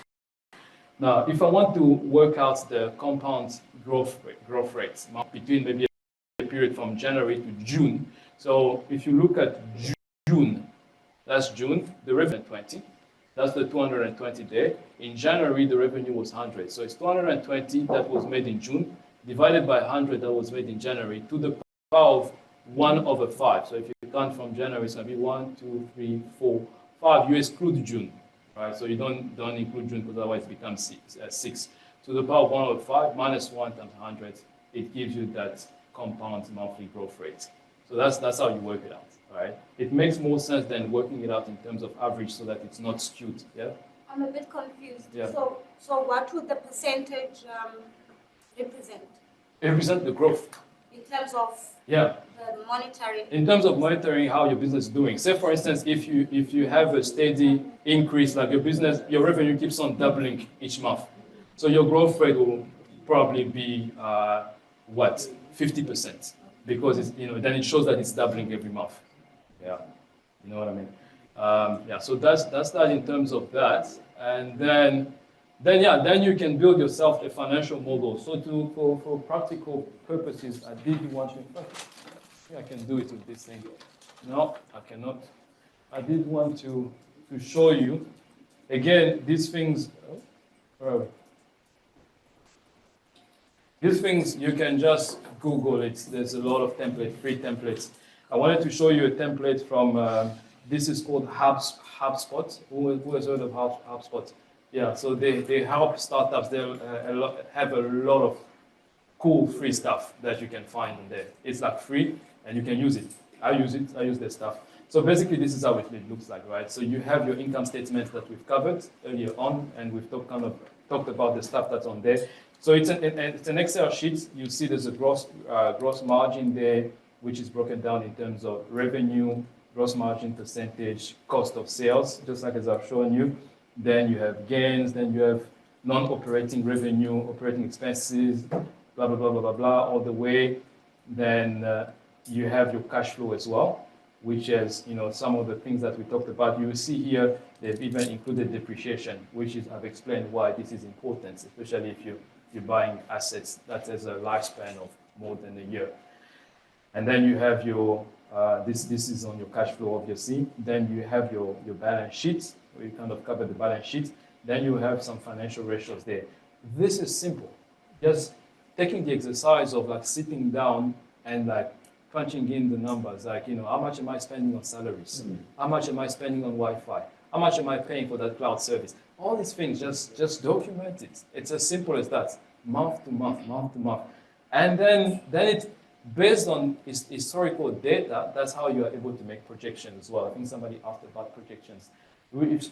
Now, if I want to work out the compound growth rates between maybe a period from January to June. So if you look at June, that's June, the revenue 20. That's the 220 day. In January, the revenue was 100. So it's 220 that was made in June divided by 100 that was made in January to the power of 1/5. So if you count from January, it's going to be 1, 2, 3, 4, 5. You exclude June, right? So you don't include June because otherwise it becomes 6. To the power of 1/5 minus 1 times 100, it gives you that compound monthly growth rate. So that's how you work it out, right? It makes more sense than working it out in terms of average so that it's not skewed, yeah? I'm a bit confused. Yeah. So what would the percentage represent It represents the growth. in terms of Yeah. the monetary? In terms of monitoring how your business is doing, say for instance, if you have a steady increase, like your revenue keeps on doubling each month, so your growth rate will probably be 50%, because it's, then it shows that it's doubling every month. Yeah, you know what I mean. Yeah, so that's that in terms of that, and then you can build yourself a financial model. So for practical purposes, I did want to. I can do it with this thing. No, I cannot. I did want to show you. Again, these things, where are we? These things, you can just Google it. There's a lot of free templates. I wanted to show you a template from, this is called HubSpot. Who has heard of HubSpot? Yeah, so they help startups. They have a lot of cool free stuff that you can find in there. It's like free, and you can use it. I use their stuff. So basically, this is how it looks like, right? So you have your income statement that we've covered earlier on, and we've talked about the stuff that's on there. So it's an Excel sheet. You see there's a gross margin there, which is broken down in terms of revenue, gross margin percentage, cost of sales, just like as I've shown you. Then you have gains, then you have non-operating revenue, operating expenses, blah, blah, blah, blah, blah, blah, all the way. Then you have your cash flow as well, which is, some of the things that we talked about. You will see here, they've even included depreciation, which is, I've explained why this is important, especially if you're buying assets that has a lifespan of more than a year. And then you have your, this is on your cash flow, obviously. Then you have your balance sheet, where you kind of cover the balance sheet. Then you have some financial ratios there. This is simple. Just taking the exercise of like sitting down and like punching in the numbers, like, how much am I spending on salaries? How much am I spending on Wi-Fi? How much am I paying for that cloud service? All these things, just document it. It's as simple as that, month to month, month to month. And then it, based on historical data, that's how you are able to make projections as well. I think somebody asked about projections.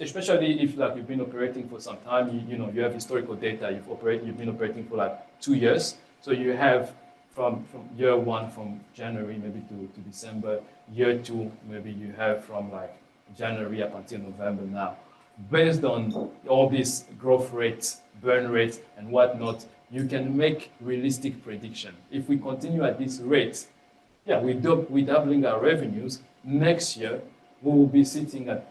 Especially if like you've been operating for some time, you have historical data, you've been operating for like 2 years. So you have from year 1, from January maybe to December, year 2, maybe you have from like January up until November now. Based on all these growth rates, burn rates, and whatnot, you can make realistic prediction. If we continue at this rate, yeah, we're doubling our revenues. Next year, we will be sitting at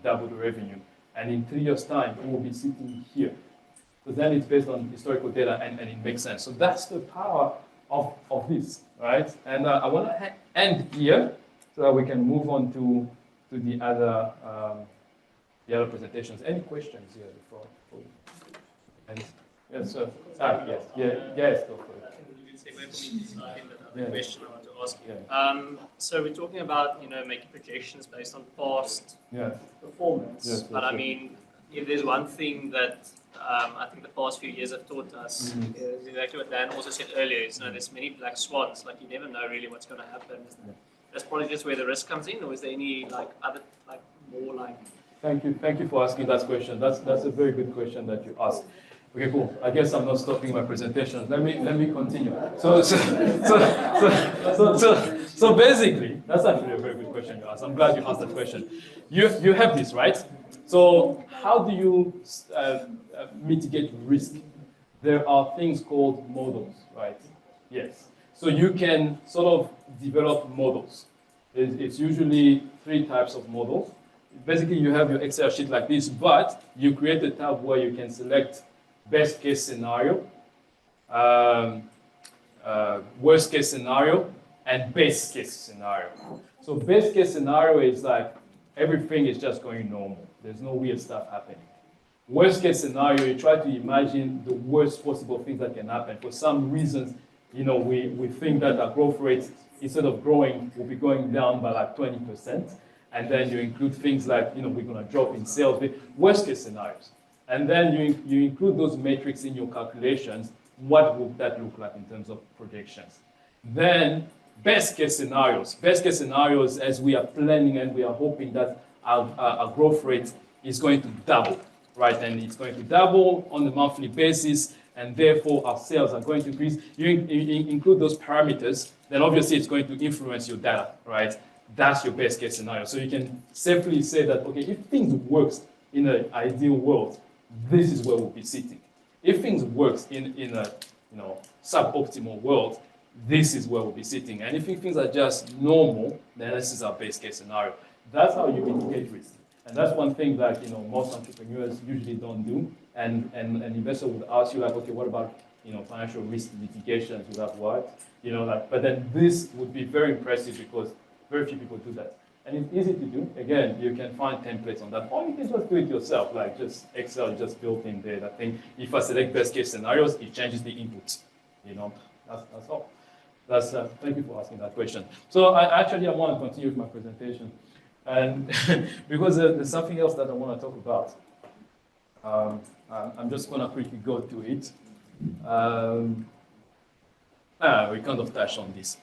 double the revenue, and in 3 years' time, we will be sitting here. So then it's based on historical data, and it makes sense. So that's the power of this, right? And I want to end here so that we can move on to the other presentations. Any questions here before? And, yes, sir. Yes, go for it. You can say where for me to start in the other question I want to ask you. Yeah. So we're talking about making projections based on past Yeah. performance. Yes, But I mean, if there's one thing that I think the past few years have taught us, is exactly what Dan also said earlier. Is there's many black swans. Like you never know really what's going to happen. That's probably just where the risk comes in, or is there any other more like? Thank you for asking that question. That's a very good question that you asked. Okay, cool. I guess I'm not stopping my presentation. Let me continue. So basically, that's actually a very good question you asked. I'm glad you asked that question. You have this, right? So how do you mitigate risk? There are things called models, right? Yes. So you can sort of develop models. It's usually 3 types of models. Basically, you have your Excel sheet like this, but you create a tab where you can select best case scenario, worst case scenario, and best case scenario. So best case scenario is like everything is just going normal. There's no weird stuff happening. Worst case scenario, you try to imagine the worst possible things that can happen. For some reasons, we think that our growth rate, instead of growing, will be going down by like 20%. And then you include things like, we're going to drop in sales, worst case scenarios. And then you include those metrics in your calculations. What would that look like in terms of projections? Then best case scenarios. Best case scenarios, as we are planning and we are hoping that our growth rate is going to double, right? And it's going to double on a monthly basis, and therefore our sales are going to increase. You include those parameters, then obviously it's going to influence your data, right? That's your best case scenario. So you can safely say that, okay, if things works in an ideal world, this is where we'll be sitting. If things works in a suboptimal world, this is where we'll be sitting. And if things are just normal, then this is our best case scenario. That's how you mitigate risk. And that's one thing that most entrepreneurs usually don't do. And an investor would ask you like, okay, what about financial risk mitigation? You have what? But then this would be very impressive because very few people do that. And it's easy to do. Again, you can find templates on that, or you can just do it yourself, like just Excel just built in there. I think if I select best case scenarios, it changes the inputs. That's all. Thank you for asking that question. So I want to continue with my presentation. And because there's something else that I want to talk about. I'm just going to quickly go to it. We kind of touched on this.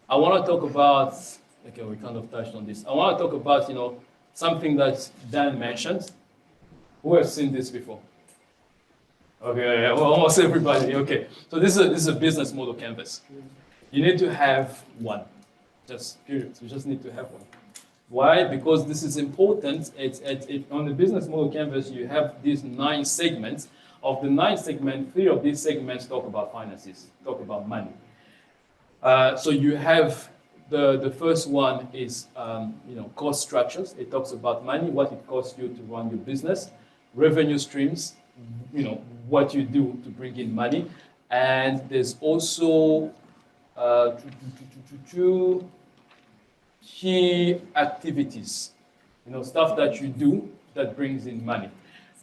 I want to talk about, okay, we kind of touched on this. I want to talk about, something that Dan mentioned. Who has seen this before? Okay, well, almost everybody. Okay, so this is a business model canvas. You need to have one, just period. You just need to have one. Why? Because this is important. On the business model canvas, you have these 9 segments. Of the 9 segments, 3 of these segments talk about finances, talk about money. So you have the first one is cost structures. It talks about money, what it costs you to run your business, revenue streams, what you do to bring in money, and there's also key activities, stuff that you do that brings in money.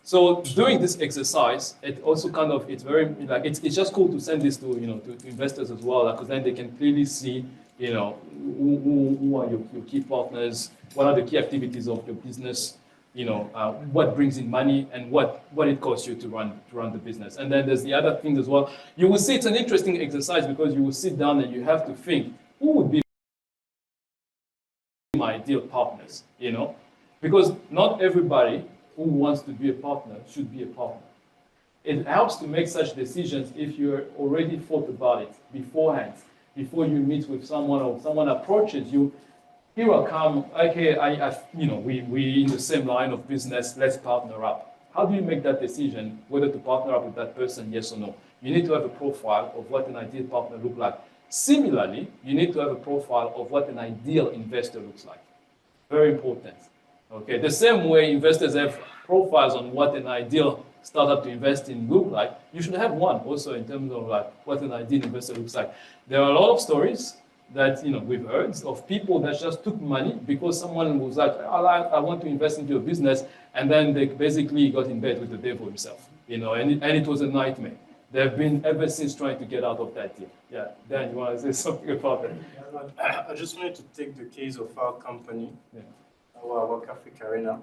So doing this exercise, it also it's very it's just cool to send this to to investors as well, because then they can clearly see who are your key partners, what are the key activities of your business, what brings in money and what it costs you to run the business. And then there's the other things as well. You will see it's an interesting exercise because you will sit down and you have to think, who would be my ideal partners, because not everybody who wants to be a partner should be a partner. It helps to make such decisions if you're already thought about it beforehand, before you meet with someone or someone approaches you. Here I come, okay, we in the same line of business, let's partner up. How do you make that decision, whether to partner up with that person, yes or no? You need to have a profile of what an ideal partner looks like. Similarly, you need to have a profile of what an ideal investor looks like. Very important. Okay, the same way investors have profiles on what an ideal startup to invest in look like, you should have one also in terms of what an ideal investor looks like. There are a lot of stories that we've heard of people that just took money because someone was like, I want to invest into a business, and then they basically got in bed with the devil himself, and it was a nightmare. They've been ever since trying to get out of that deal. Yeah, Dan, you want to say something about that? I just wanted to take the case of our company, Yeah. our Cafe Arena.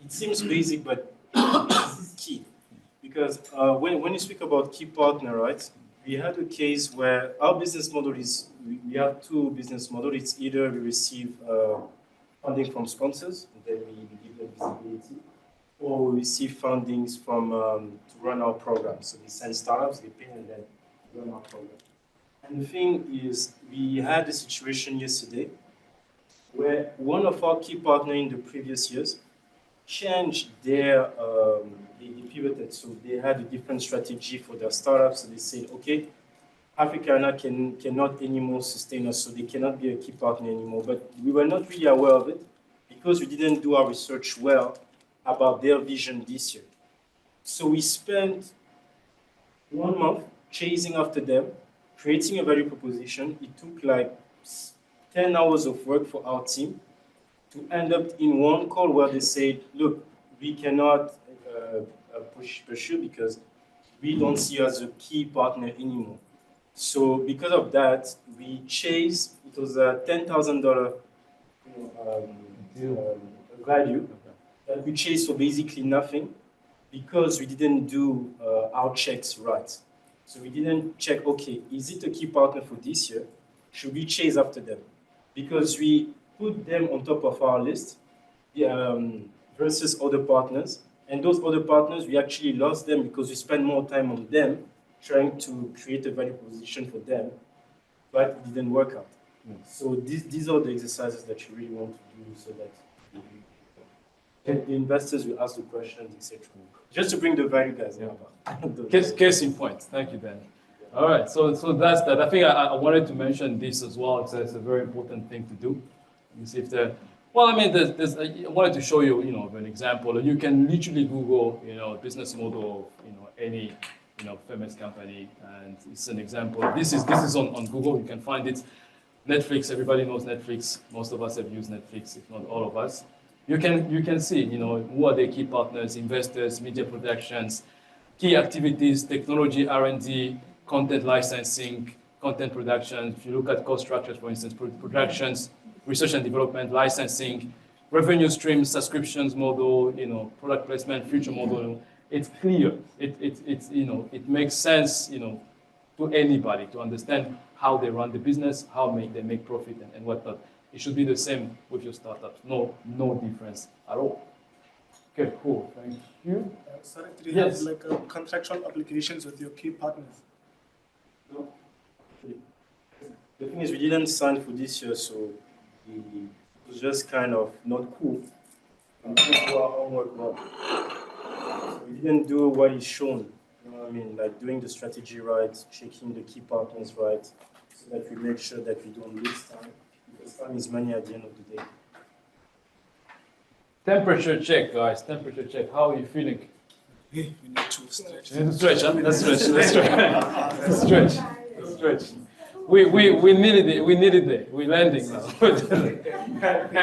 It seems basic, but it's key. Because when you speak about key partner, right, we had a case where our business model is, we have 2 business models. It's either we receive funding from sponsors, and then we give them visibility, or we receive fundings from to run our program. So we send startups, they pay, and then run our program. And the thing is, we had a situation yesterday where one of our key partners in the previous years changed their, they pivoted. So they had a different strategy for their startups. So they said, okay, Africana cannot anymore sustain us, so they cannot be a key partner anymore. But we were not really aware of it because we didn't do our research well about their vision this year. So we spent 1 month chasing after them, creating a value proposition. It took like 10 hours of work for our team to end up in one call where they said, look, we cannot pursue because we don't see you as a key partner anymore. So because of that, we chase. It was a $10,000 value that we chased for basically nothing because we didn't do our checks right. So we didn't check. Okay, is it a key partner for this year? Should we chase after them? Because we put them on top of our list versus other partners. And those other partners, we actually lost them because we spent more time on them trying to create a value proposition for them, but it didn't work out. So these are the exercises that you really want to do so that the investors will ask the questions, etc. Just to bring the value guys up. Case in point. Thank you, Ben. All right, so that's that. I think I wanted to mention this as well. It's a very important thing to do. You see if the well, I mean, I wanted to show you, an example. You can literally Google, business model of, any, famous company, and it's an example. This is on Google. You can find it. Netflix. Everybody knows Netflix. Most of us have used Netflix, if not all of us. You can see, who are their key partners, investors, media productions, key activities, technology, R&D, content licensing, content production. If you look at cost structures, for instance, productions, research and development, licensing, revenue streams, subscriptions model, product placement, future model. It's clear. It makes sense, to anybody to understand how they run the business, how they make profit and whatnot. It should be the same with your startups. No difference at all. Okay, cool. Thank you. Sorry, do you Yes. have contractual obligations with your key partners? No. The thing is, we didn't sign for this year, so it was just kind of not cool. We didn't do our homework well. So we didn't do what is shown. You know what I mean? Like doing the strategy right, checking the key partners right, so that we make sure that we don't lose time. Because time is money at the end of the day. Temperature check, guys. Temperature check. How are you feeling? We need to stretch. You need to stretch, huh? Let's stretch. Let's stretch. Let's stretch. We needed it. We needed it. We're landing now.